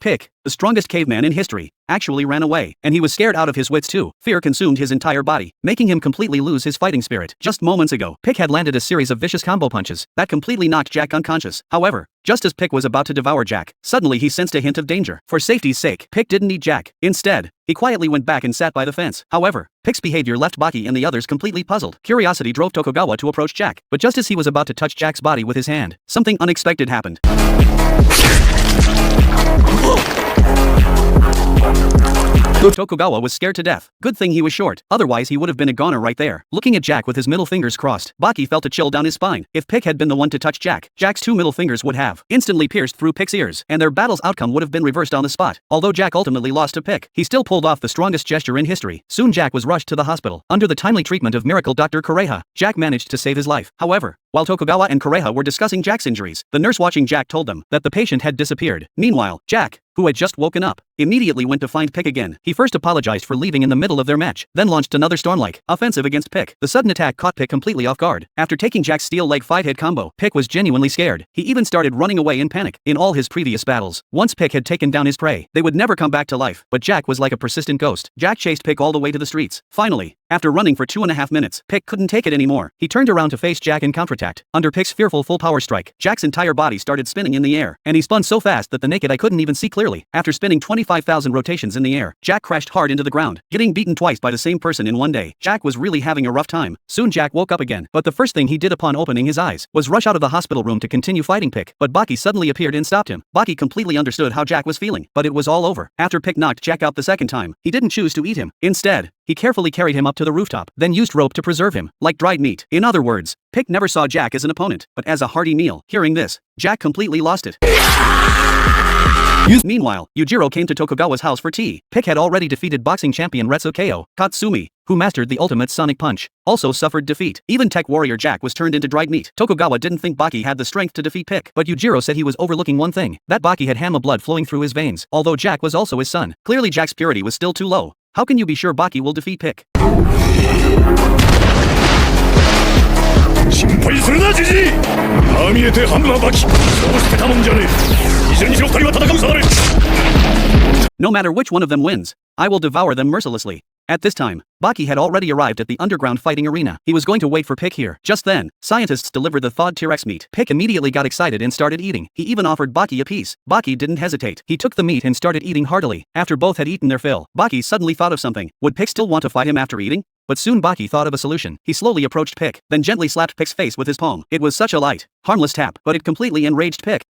Pick, the strongest caveman in history, actually ran away, and he was scared out of his wits too. Fear consumed his entire body, making him completely lose his fighting spirit. Just moments ago, Pick had landed a series of vicious combo punches that completely knocked Jack unconscious. However, just as Pick was about to devour Jack, suddenly he sensed a hint of danger. For safety's sake, Pick didn't eat Jack. Instead, he quietly went back and sat by the fence. However, Pick's behavior left Baki and the others completely puzzled. Curiosity drove Tokugawa to approach Jack, but just as he was about to touch Jack's body with his hand, something unexpected happened. Tokugawa was scared to death. Good thing he was short, otherwise he would have been a goner right there. Looking at Jack with his middle fingers crossed, Baki felt a chill down his spine. If Pick had been the one to touch Jack, Jack's two middle fingers would have instantly pierced through Pick's ears, and their battle's outcome would have been reversed on the spot. Although Jack ultimately lost to Pick, he still pulled off the strongest gesture in history. Soon Jack was rushed to the hospital. Under the timely treatment of miracle Dr. Kureha, Jack managed to save his life. However, while Tokugawa and Kureha were discussing Jack's injuries, the nurse watching Jack told them that the patient had disappeared. Meanwhile, Jack, who had just woken up, immediately went to find Pick again. He first apologized for leaving in the middle of their match, then launched another storm-like offensive against Pick. The sudden attack caught Pick completely off guard. After taking Jack's steel leg 5-hit combo, Pick was genuinely scared. He even started running away in panic. In all his previous battles, once Pick had taken down his prey, they would never come back to life. But Jack was like a persistent ghost. Jack chased Pick all the way to the streets. Finally, after running for 2.5 minutes, Pick couldn't take it anymore. He turned around to face Jack and counterattacked. Under Pick's fearful full power strike, Jack's entire body started spinning in the air, and he spun so fast that the naked eye couldn't even see clearly. After spinning 25,000 rotations in the air, Jack crashed hard into the ground, getting beaten twice by the same person in one day. Jack was really having a rough time. Soon Jack woke up again, but the first thing he did upon opening his eyes was rush out of the hospital room to continue fighting Pick. But Baki suddenly appeared and stopped him. Baki completely understood how Jack was feeling, but it was all over. After Pick knocked Jack out the second time, he didn't choose to eat him. Instead, he carefully carried him up to the rooftop, then used rope to preserve him, like dried meat. In other words, Pick never saw Jack as an opponent, but as a hearty meal. Hearing this, Jack completely lost it. Meanwhile, Yujiro came to Tokugawa's house for tea. Pick had already defeated boxing champion Retsukeo Katsumi, who mastered the ultimate sonic punch, also suffered defeat. Even tech warrior Jack was turned into dried meat. Tokugawa didn't think Baki had the strength to defeat Pick, but Yujiro said he was overlooking one thing, that Baki had Hama blood flowing through his veins, although Jack was also his son. Clearly Jack's purity was still too low. How can you be sure Baki will defeat Pick? No matter which one of them wins, I will devour them mercilessly. At this time, Baki had already arrived at the underground fighting arena. He was going to wait for Pick here. Just then, scientists delivered the thawed T-Rex meat. Pick immediately got excited and started eating. He even offered Baki a piece. Baki didn't hesitate. He took the meat and started eating heartily. After both had eaten their fill, Baki suddenly thought of something. Would Pick still want to fight him after eating? But soon Baki thought of a solution. He slowly approached Pick, then gently slapped Pick's face with his palm. It was such a light, harmless tap, but it completely enraged Pick.